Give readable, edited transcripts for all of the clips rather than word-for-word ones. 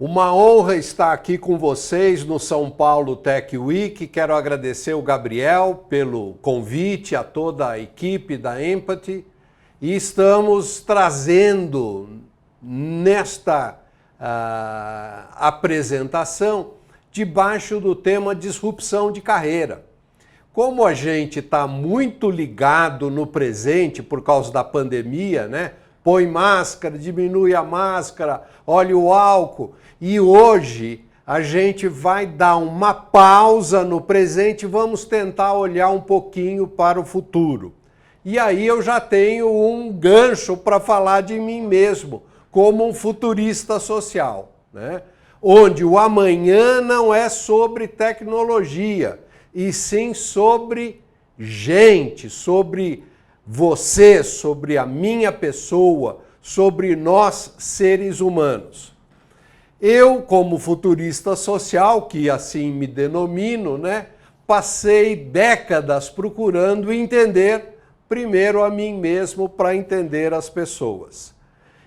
Uma honra estar aqui com vocês no São Paulo Tech Week. Quero agradecer o Gabriel pelo convite, a toda a equipe da Empathy. E estamos trazendo nesta apresentação debaixo do tema disrupção de carreira. Como a gente está muito ligado no presente por causa da pandemia, né? Põe máscara, diminui a máscara, olha o álcool. E hoje a gente vai dar uma pausa no presente e vamos tentar olhar um pouquinho para o futuro. E aí eu já tenho um gancho para falar de mim mesmo, como um futurista social, né? Onde o amanhã não é sobre tecnologia, e sim sobre gente, sobre você, sobre a minha pessoa, sobre nós seres humanos. Eu, como futurista social, que assim me denomino, né, passei décadas procurando entender primeiro a mim mesmo para entender as pessoas.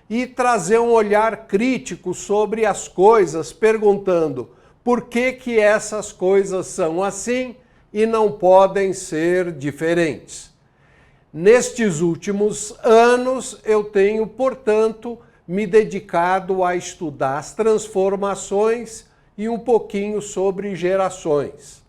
E trazer um olhar crítico sobre as coisas, perguntando por que essas coisas são assim e não podem ser diferentes. Nestes últimos anos, eu tenho, portanto, me dedicado a estudar as transformações e um pouquinho sobre gerações.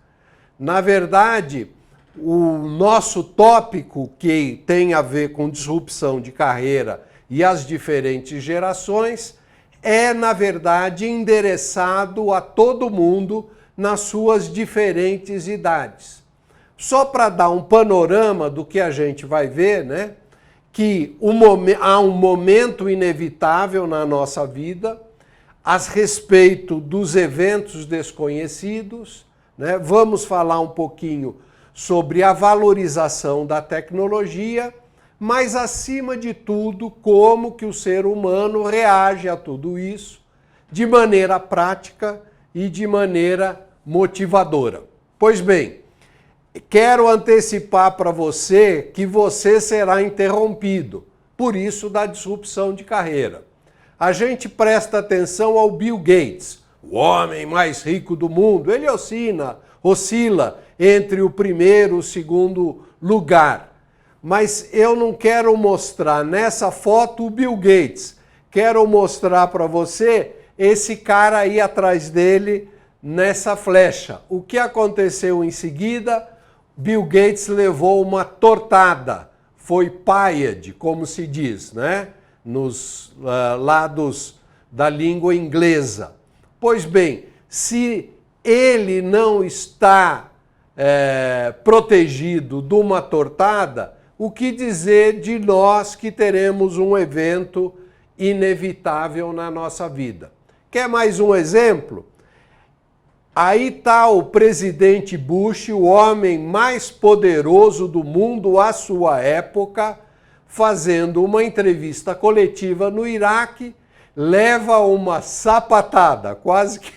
Na verdade, o nosso tópico, que tem a ver com disrupção de carreira e as diferentes gerações, é, na verdade, endereçado a todo mundo nas suas diferentes idades. Só para dar um panorama do que a gente vai ver, né? Que há um momento inevitável na nossa vida a respeito dos eventos desconhecidos, né? Vamos falar um pouquinho sobre a valorização da tecnologia, mas, acima de tudo, como que o ser humano reage a tudo isso de maneira prática e de maneira motivadora. Pois bem, quero antecipar para você que você será interrompido, por isso da disrupção de carreira. A gente presta atenção ao Bill Gates, o homem mais rico do mundo. Ele oscila entre o primeiro e o segundo lugar. Mas eu não quero mostrar nessa foto o Bill Gates. Quero mostrar para você esse cara aí atrás dele nessa flecha. O que aconteceu em seguida? Bill Gates levou uma tortada, foi fired, como se diz, né? Nos lados da língua inglesa. Pois bem, se ele não está protegido de uma tortada, o que dizer de nós que teremos um evento inevitável na nossa vida? Quer mais um exemplo? Aí está o presidente Bush, o homem mais poderoso do mundo à sua época, fazendo uma entrevista coletiva no Iraque, leva uma sapatada, quase que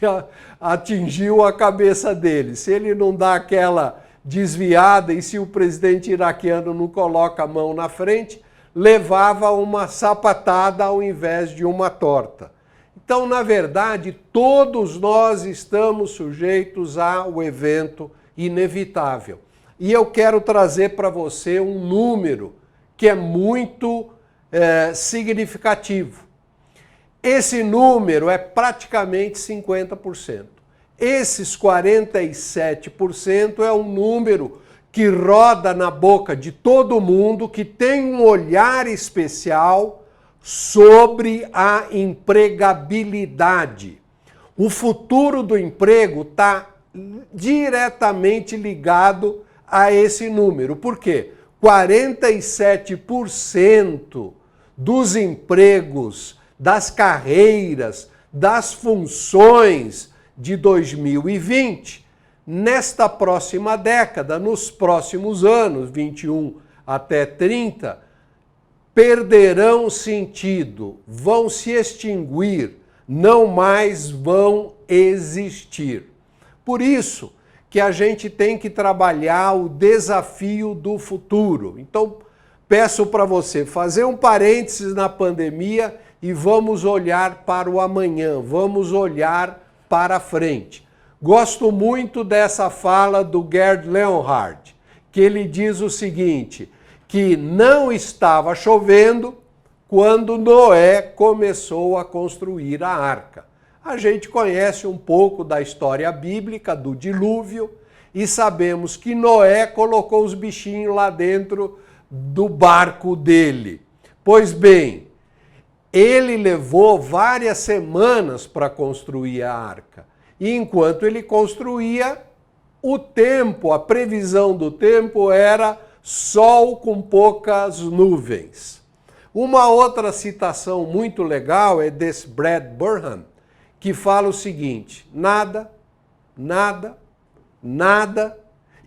atingiu a cabeça dele. Se ele não dá aquela desviada e se o presidente iraquiano não coloca a mão na frente, levava uma sapatada ao invés de uma torta. Então, na verdade, todos nós estamos sujeitos ao evento inevitável. E eu quero trazer para você um número que é muito significativo. Esse número é praticamente 50%. Esses 47% é um número que roda na boca de todo mundo, que tem um olhar especial sobre a empregabilidade. O futuro do emprego está diretamente ligado a esse número. Por quê? 47% dos empregos, das carreiras, das funções de 2020, nesta próxima década, nos próximos anos, 21 até 30, perderão sentido, vão se extinguir, não mais vão existir. Por isso que a gente tem que trabalhar o desafio do futuro. Então, peço para você fazer um parênteses na pandemia e vamos olhar para o amanhã, vamos olhar para frente. Gosto muito dessa fala do Gerd Leonhard, que ele diz o seguinte, que não estava chovendo quando Noé começou a construir a arca. A gente conhece um pouco da história bíblica, do dilúvio, e sabemos que Noé colocou os bichinhos lá dentro do barco dele. Pois bem, ele levou várias semanas para construir a arca. E enquanto ele construía, o tempo, a previsão do tempo era sol com poucas nuvens. Uma outra citação muito legal é desse Brad Burnham, que fala o seguinte, nada, nada, nada,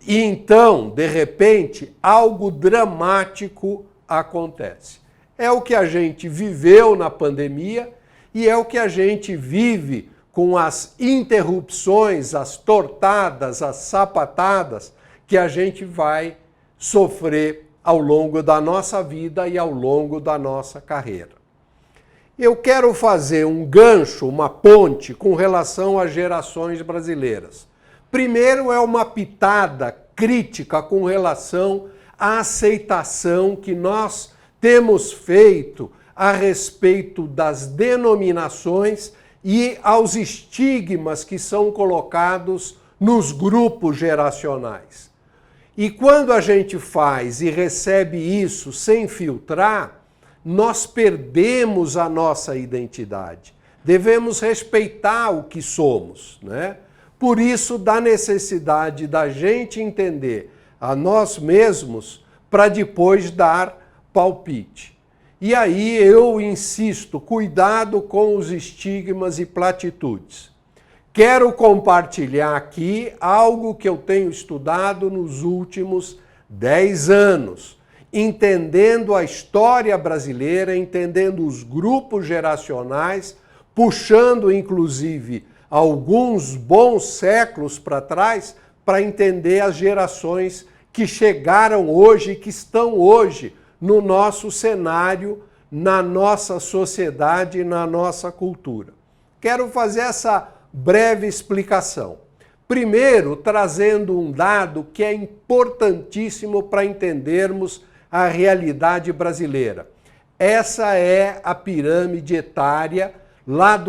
e então, de repente, algo dramático acontece. É o que a gente viveu na pandemia e é o que a gente vive com as interrupções, as tortadas, as sapatadas que a gente vai sofrer ao longo da nossa vida e ao longo da nossa carreira. Eu quero fazer um gancho, uma ponte com relação às gerações brasileiras. Primeiro é uma pitada crítica com relação à aceitação que nós temos feito a respeito das denominações e aos estigmas que são colocados nos grupos geracionais. E quando a gente faz e recebe isso sem filtrar, nós perdemos a nossa identidade. Devemos respeitar o que somos, né? Por isso, da necessidade da gente entender a nós mesmos para depois dar palpite. E aí eu insisto, cuidado com os estigmas e platitudes. Quero compartilhar aqui algo que eu tenho estudado nos últimos 10 anos, entendendo a história brasileira, entendendo os grupos geracionais, puxando inclusive alguns bons séculos para trás para entender as gerações que chegaram hoje e que estão hoje no nosso cenário, na nossa sociedade, na nossa cultura. Quero fazer essa breve explicação. Primeiro, trazendo um dado que é importantíssimo para entendermos a realidade brasileira. Essa é a pirâmide etária, lá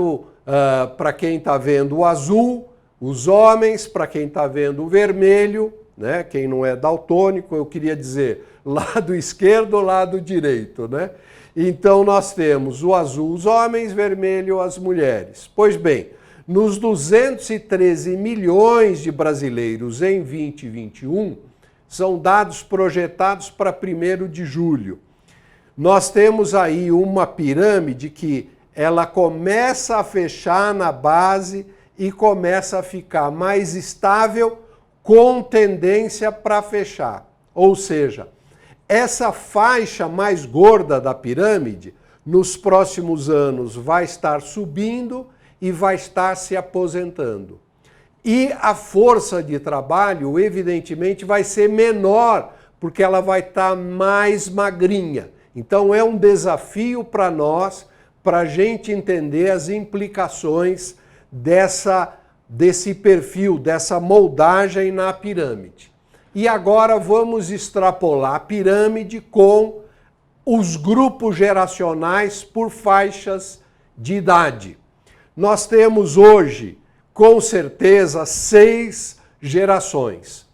para quem está vendo o azul, os homens, para quem está vendo o vermelho, né? Quem não é daltônico, eu queria dizer lado esquerdo, lado direito, né? Então nós temos o azul os homens, vermelho as mulheres. Pois bem, nos 213 milhões de brasileiros em 2021, são dados projetados para 1º de julho. Nós temos aí uma pirâmide que ela começa a fechar na base e começa a ficar mais estável com tendência para fechar. Ou seja, essa faixa mais gorda da pirâmide, nos próximos anos, vai estar subindo e vai estar se aposentando. E a força de trabalho, evidentemente, vai ser menor, porque ela vai estar mais magrinha. Então é um desafio para nós, para a gente entender as implicações desse perfil, dessa moldagem na pirâmide. E agora vamos extrapolar a pirâmide com os grupos geracionais por faixas de idade. Nós temos hoje, com certeza, 6 gerações.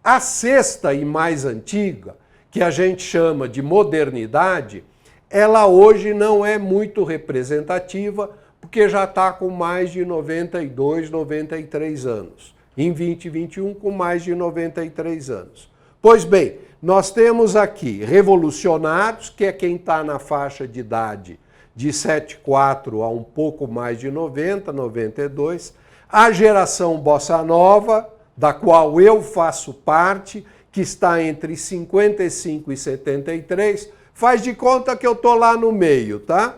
A sexta e mais antiga, que a gente chama de modernidade, ela hoje não é muito representativa, porque já está com mais de 92, 93 anos. Em 2021, com mais de 93 anos. Pois bem, nós temos aqui revolucionários, que é quem está na faixa de idade de 74 a um pouco mais de 90, 92. A geração Bossa Nova, da qual eu faço parte, que está entre 55 e 73, faz de conta que eu estou lá no meio, tá?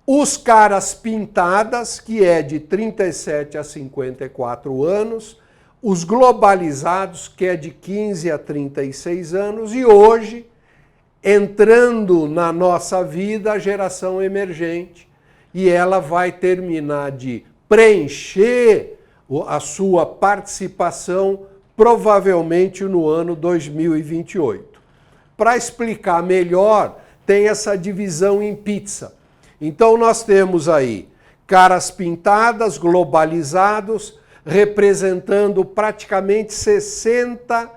Os caras pintadas, que é de 37 a 54 anos, os globalizados, que é de 15 a 36 anos, e hoje, entrando na nossa vida, a geração emergente, e ela vai terminar de preencher a sua participação provavelmente no ano 2028. Para explicar melhor, tem essa divisão em pizza. Então nós temos aí caras pintadas, globalizados, representando praticamente 60%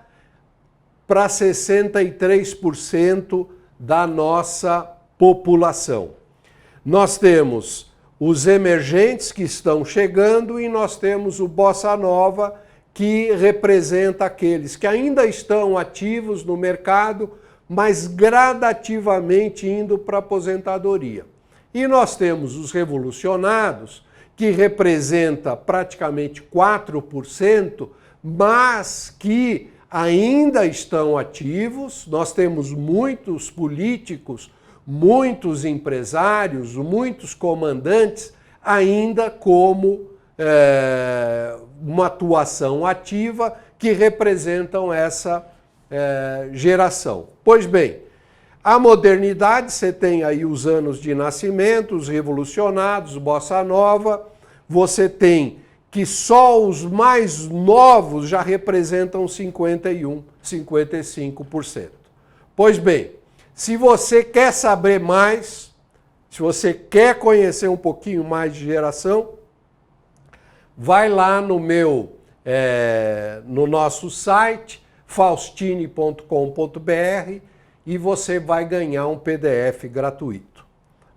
para 63% da nossa população. Nós temos os emergentes que estão chegando e nós temos o Bossa Nova, que representa aqueles que ainda estão ativos no mercado, mas gradativamente indo para a aposentadoria. E nós temos os revolucionados, que representa praticamente 4%, mas que ainda estão ativos. Nós temos muitos políticos, muitos empresários, muitos comandantes ainda como uma atuação ativa que representam essa geração. Pois bem, a modernidade, você tem aí os anos de nascimento, os revolucionados, Bossa Nova, você tem que só os mais novos já representam 51%, 55%. Pois bem, se você quer saber mais, se você quer conhecer um pouquinho mais de geração, vai lá no nosso site, faustini.com.br, e você vai ganhar um PDF gratuito.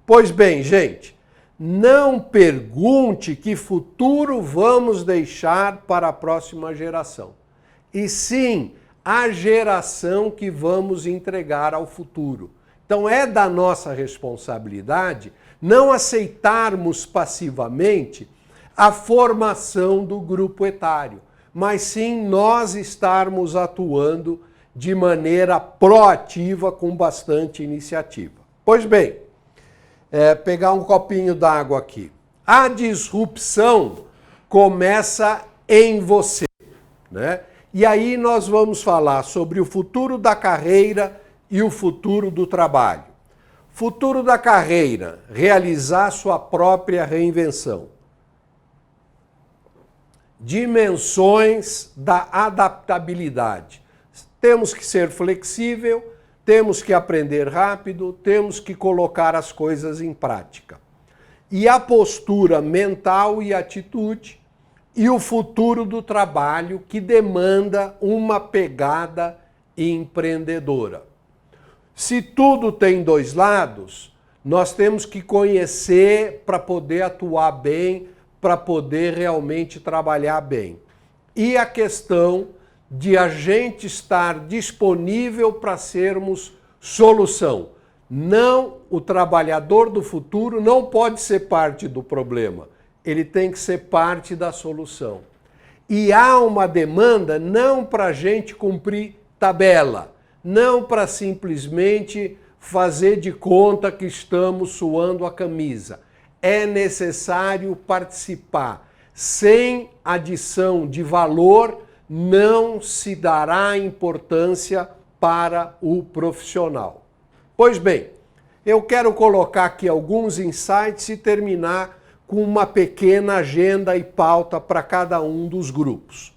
Pois bem, gente, não pergunte que futuro vamos deixar para a próxima geração. E sim, a geração que vamos entregar ao futuro. Então é da nossa responsabilidade não aceitarmos passivamente a formação do grupo etário, mas sim nós estarmos atuando de maneira proativa com bastante iniciativa. Pois bem, pegar um copinho d'água aqui. A disrupção começa em você, né? E aí nós vamos falar sobre o futuro da carreira e o futuro do trabalho. Futuro da carreira, realizar sua própria reinvenção. Dimensões da adaptabilidade. Temos que ser flexível, temos que aprender rápido, temos que colocar as coisas em prática. E a postura mental e atitude, e o futuro do trabalho que demanda uma pegada empreendedora. Se tudo tem dois lados, nós temos que conhecer para poder atuar bem, para poder realmente trabalhar bem. E a questão de a gente estar disponível para sermos solução. Não, o trabalhador do futuro não pode ser parte do problema, ele tem que ser parte da solução. E há uma demanda não para a gente cumprir tabela, não para simplesmente fazer de conta que estamos suando a camisa. É necessário participar. Sem adição de valor, não se dará importância para o profissional. Pois bem, eu quero colocar aqui alguns insights e terminar com uma pequena agenda e pauta para cada um dos grupos.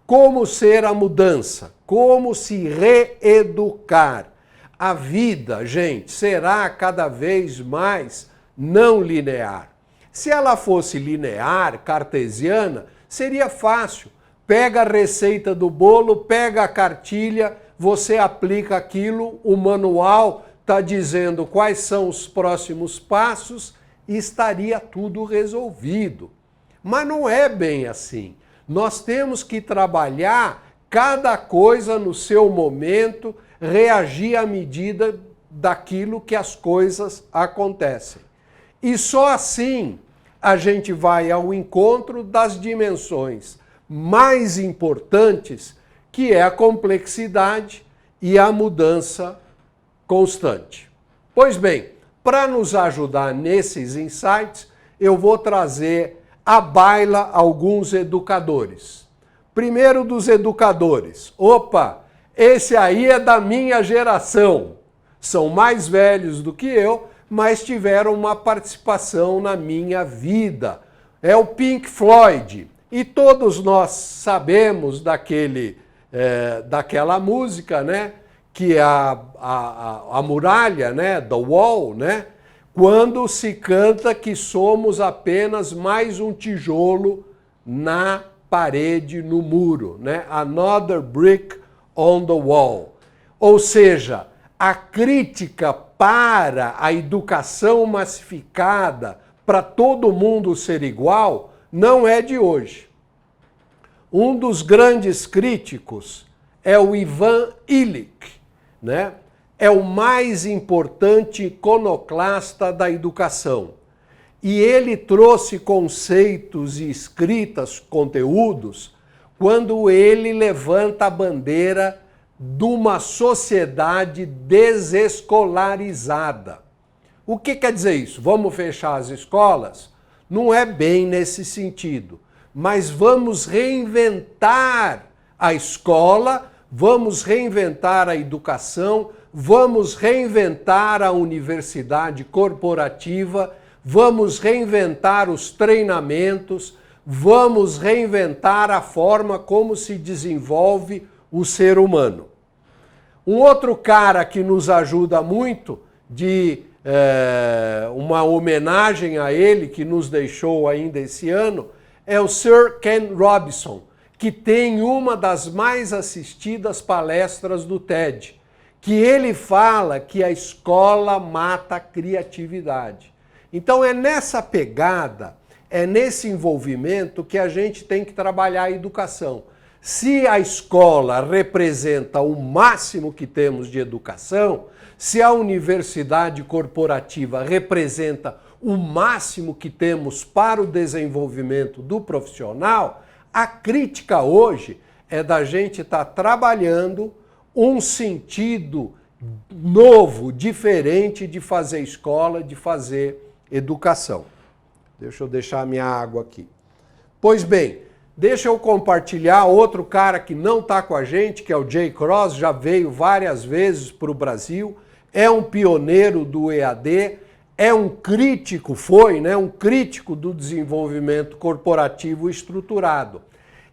Como ser a mudança? Como se reeducar? A vida, gente, será cada vez mais não linear. Se ela fosse linear, cartesiana, seria fácil. Pega a receita do bolo, pega a cartilha, você aplica aquilo, o manual está dizendo quais são os próximos passos e estaria tudo resolvido. Mas não é bem assim. Nós temos que trabalhar cada coisa no seu momento, reagir à medida daquilo que as coisas acontecem. E só assim a gente vai ao encontro das dimensões mais importantes, que é a complexidade e a mudança constante. Pois bem, para nos ajudar nesses insights, eu vou trazer à baila alguns educadores. Primeiro dos educadores. Opa, esse aí é da minha geração. São mais velhos do que eu, mas tiveram uma participação na minha vida. É o Pink Floyd. E todos nós sabemos daquela música, né? Que é a muralha, né? The Wall, né? Quando se canta que somos apenas mais um tijolo na parede, no muro, né? Another brick on the wall. Ou seja, a crítica para a educação massificada, para todo mundo ser igual, não é de hoje. Um dos grandes críticos é o Ivan Illich, né? É o mais importante iconoclasta da educação. E ele trouxe conceitos e escritas, conteúdos, quando ele levanta a bandeira de uma sociedade desescolarizada. O que quer dizer isso? Vamos fechar as escolas? Não é bem nesse sentido, mas vamos reinventar a escola, vamos reinventar a educação, vamos reinventar a universidade corporativa, vamos reinventar os treinamentos, vamos reinventar a forma como se desenvolve o ser humano. Um outro cara que nos ajuda muito, uma homenagem a ele, que nos deixou ainda esse ano, é o Sir Ken Robinson, que tem uma das mais assistidas palestras do TED, que ele fala que a escola mata a criatividade. Então é nessa pegada, é nesse envolvimento que a gente tem que trabalhar a educação. Se a escola representa o máximo que temos de educação, se a universidade corporativa representa o máximo que temos para o desenvolvimento do profissional, a crítica hoje é da gente estar trabalhando um sentido novo, diferente de fazer escola, de fazer educação. Deixa eu deixar a minha água aqui. Pois bem, deixa eu compartilhar outro cara que não está com a gente, que é o Jay Cross, já veio várias vezes para o Brasil, é um pioneiro do EAD, é um crítico, um crítico do desenvolvimento corporativo estruturado.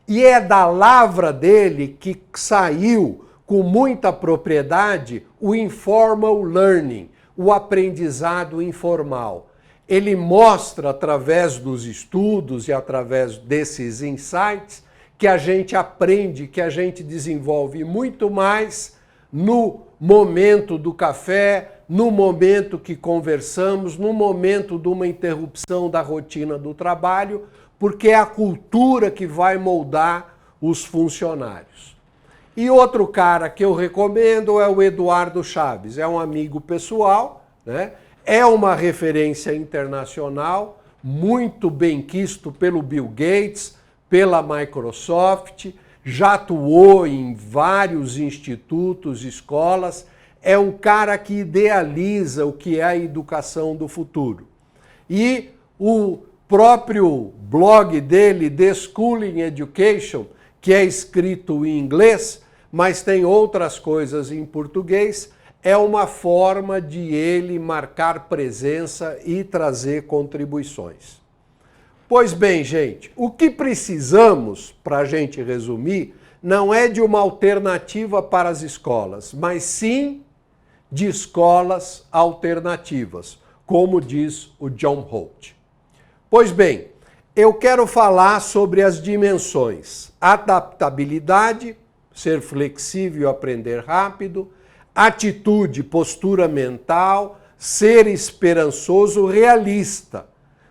E é da lavra dele que saiu com muita propriedade o informal learning, o aprendizado informal. Ele mostra, através dos estudos e através desses insights, que a gente aprende, que a gente desenvolve muito mais no momento do café, no momento que conversamos, no momento de uma interrupção da rotina do trabalho, porque é a cultura que vai moldar os funcionários. E outro cara que eu recomendo é o Eduardo Chaves, é um amigo pessoal, né? É uma referência internacional, muito bem quisto pelo Bill Gates, pela Microsoft, já atuou em vários institutos, escolas, é um cara que idealiza o que é a educação do futuro. E o próprio blog dele, The Schooling Education, que é escrito em inglês, mas tem outras coisas em português, é uma forma de ele marcar presença e trazer contribuições. Pois bem, gente, o que precisamos, para a gente resumir, não é de uma alternativa para as escolas, mas sim de escolas alternativas, como diz o John Holt. Pois bem, eu quero falar sobre as dimensões: adaptabilidade, ser flexível e aprender rápido, atitude, postura mental, ser esperançoso, realista,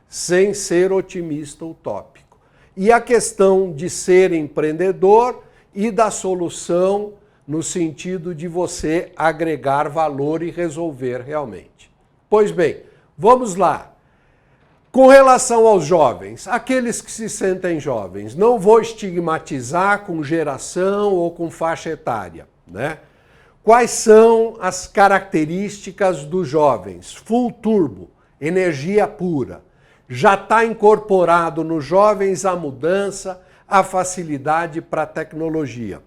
sem ser otimista utópico. E a questão de ser empreendedor e da solução no sentido de você agregar valor e resolver realmente. Pois bem, vamos lá. Com relação aos jovens, aqueles que se sentem jovens, não vou estigmatizar com geração ou com faixa etária, né? Quais são as características dos jovens? Full turbo, energia pura. Já está incorporado nos jovens a mudança, a facilidade para a tecnologia.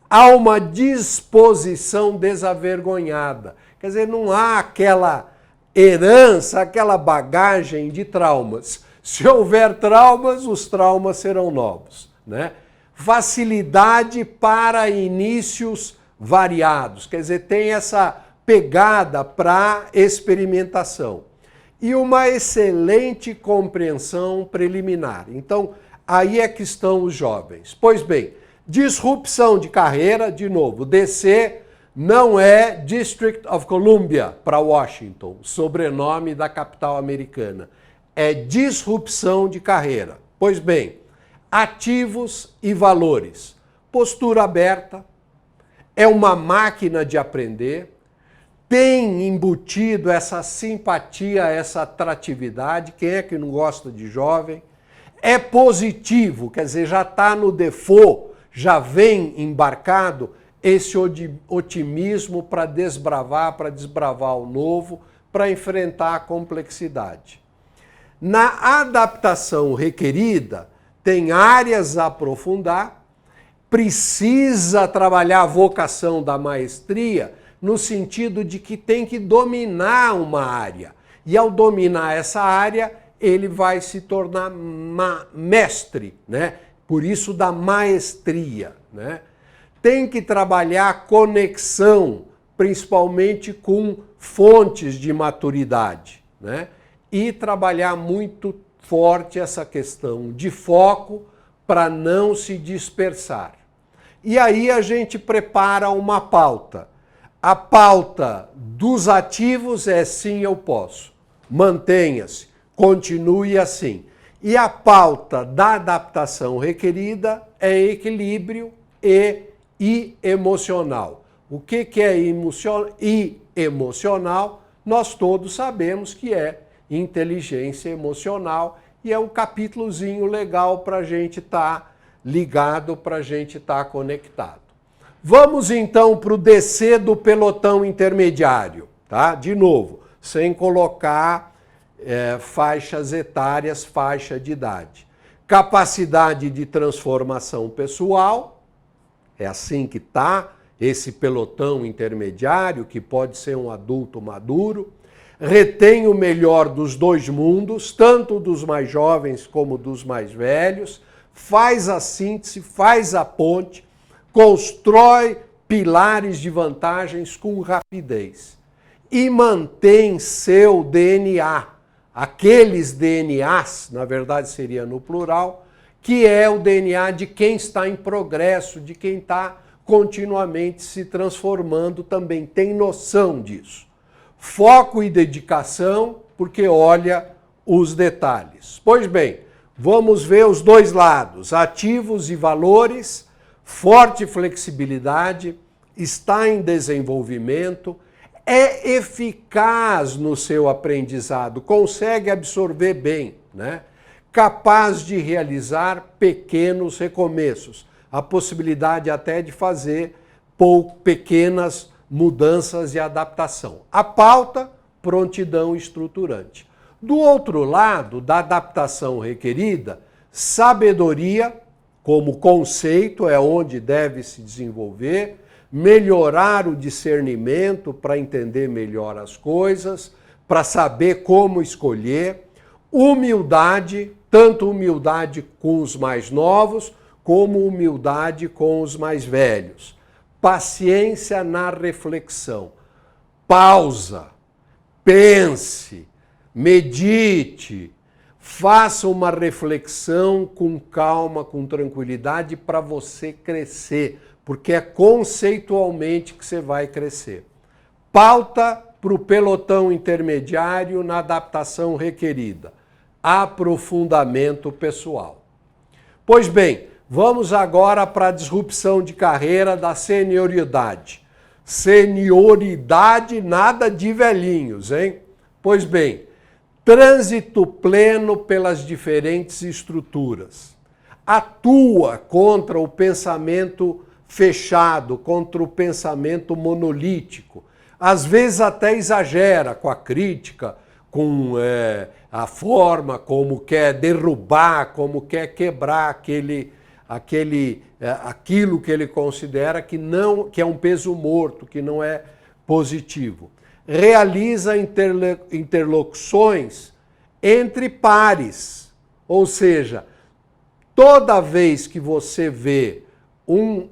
Há uma disposição desavergonhada. Quer dizer, não há herança, aquela bagagem de traumas. Se houver traumas, os traumas serão novos, né? Facilidade para inícios variados, quer dizer, tem essa pegada para experimentação. E uma excelente compreensão preliminar. Então, aí é que estão os jovens. Pois bem, disrupção de carreira, de novo, DC não é District of Columbia para Washington, sobrenome da capital americana. É disrupção de carreira. Pois bem, ativos e valores. Postura aberta, é uma máquina de aprender, tem embutido essa simpatia, essa atratividade. Quem é que não gosta de jovem? É positivo, quer dizer, já está no default, já vem embarcado esse otimismo para desbravar o novo, para enfrentar a complexidade. Na adaptação requerida, tem áreas a aprofundar, precisa trabalhar a vocação da maestria no sentido de que tem que dominar uma área. E ao dominar essa área, ele vai se tornar mestre, né? Por isso da maestria, né? Tem que trabalhar a conexão, principalmente com fontes de maturidade, né? E trabalhar muito forte essa questão de foco para não se dispersar. E aí a gente prepara uma pauta. A pauta dos ativos é sim, eu posso. Mantenha-se, continue assim. E a pauta da adaptação requerida é equilíbrio e emocional. O que é emocional? Nós todos sabemos que é inteligência emocional e é um capítulozinho legal para a gente estar ligado, para a gente estar conectado. Vamos então para o DC do pelotão intermediário, tá? De novo, sem colocar faixas etárias, faixa de idade. Capacidade de transformação pessoal, é assim que está esse pelotão intermediário, que pode ser um adulto maduro. Retém o melhor dos dois mundos, tanto dos mais jovens como dos mais velhos, faz a síntese, faz a ponte, constrói pilares de vantagens com rapidez e mantém seu DNA, aqueles DNAs, na verdade seria no plural, que é o DNA de quem está em progresso, de quem está continuamente se transformando, também tem noção disso. Foco e dedicação, porque olha os detalhes. Pois bem, vamos ver os dois lados, ativos e valores, forte flexibilidade, está em desenvolvimento, é eficaz no seu aprendizado, consegue absorver bem, né? Capaz de realizar pequenos recomeços, a possibilidade até de fazer pequenas mudanças e adaptação. A pauta, prontidão estruturante. Do outro lado, da adaptação requerida, sabedoria, como conceito, é onde deve se desenvolver, melhorar o discernimento para entender melhor as coisas, para saber como escolher, humildade, tanto humildade com os mais novos, como humildade com os mais velhos. Paciência na reflexão. Pausa, pense, medite, faça uma reflexão com calma, com tranquilidade para você crescer, porque é conceitualmente que você vai crescer. Pauta para o pelotão intermediário na adaptação requerida. Aprofundamento pessoal. Pois bem, vamos agora para a disrupção de carreira da senioridade. Senioridade nada de velhinhos, hein? Pois bem, trânsito pleno pelas diferentes estruturas. Atua contra o pensamento fechado, contra o pensamento monolítico. Às vezes até exagera com a crítica, com a forma como quer derrubar, como quer quebrar aquilo que ele considera que é um peso morto, que não é positivo. realiza interlocuções entre pares. Ou seja, toda vez que você vê um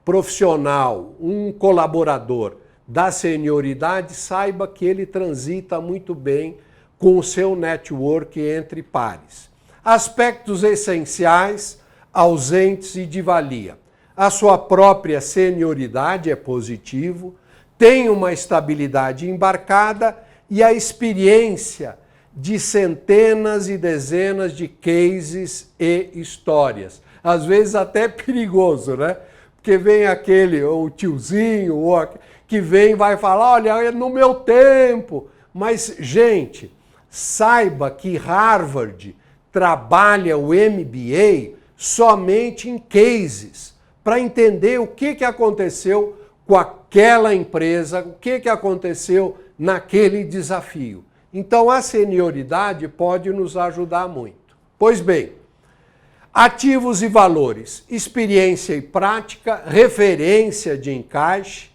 profissional, um colaborador da senioridade, saiba que ele transita muito bem com o seu network entre pares. Aspectos essenciais, ausentes e de valia. A sua própria senioridade é positivo, tem uma estabilidade embarcada e a experiência de centenas e dezenas de cases e histórias. Às vezes até perigoso, né? Porque vem aquele, o tiozinho, que vem e vai falar, olha, no meu tempo. Mas, gente, saiba que Harvard trabalha o MBA somente em cases, para entender o que aconteceu com aquela empresa, o que aconteceu naquele desafio. Então, a senioridade pode nos ajudar muito. Pois bem, ativos e valores, experiência e prática, referência de encaixe,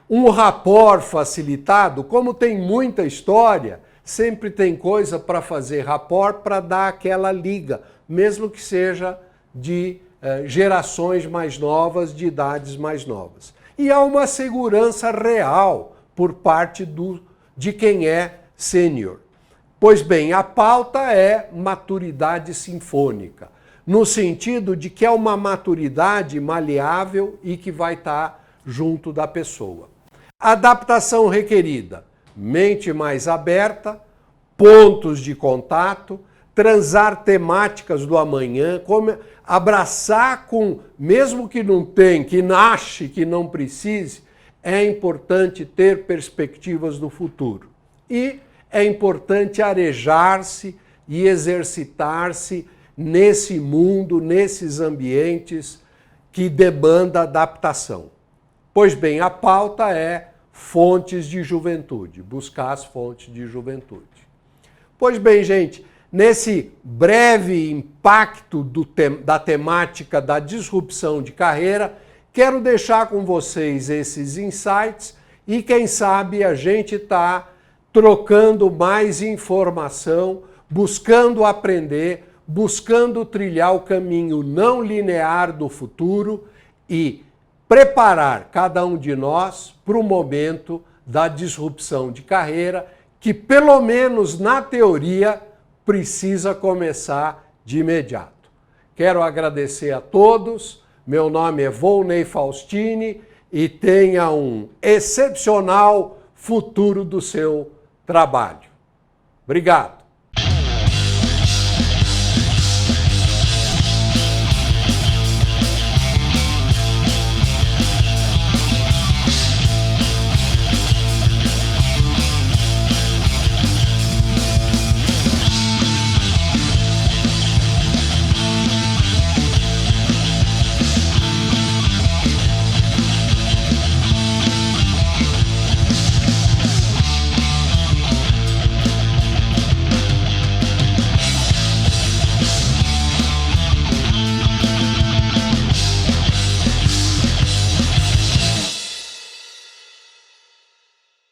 um rapport facilitado, como tem muita história, sempre tem coisa para fazer rapport para dar aquela liga, mesmo que seja de gerações mais novas, de idades mais novas. E há uma segurança real por parte de quem é sênior. Pois bem, a pauta é maturidade sinfônica, no sentido de que é uma maturidade maleável e que vai estar junto da pessoa. Adaptação requerida, mente mais aberta, pontos de contato, transar temáticas do amanhã, abraçar com, mesmo que não tenha, que ache que não precise, é importante ter perspectivas do futuro. E é importante arejar-se e exercitar-se nesse mundo, nesses ambientes que demanda adaptação. Pois bem, a pauta é fontes de juventude, buscar as fontes de juventude. Pois bem, gente, nesse breve impacto da temática da disrupção de carreira, quero deixar com vocês esses insights e quem sabe a gente está trocando mais informação, buscando aprender, buscando trilhar o caminho não linear do futuro e preparar cada um de nós para o momento da disrupção de carreira, que pelo menos na teoria precisa começar de imediato. Quero agradecer a todos, meu nome é Volney Faustini e tenha um excepcional futuro do seu trabalho. Obrigado.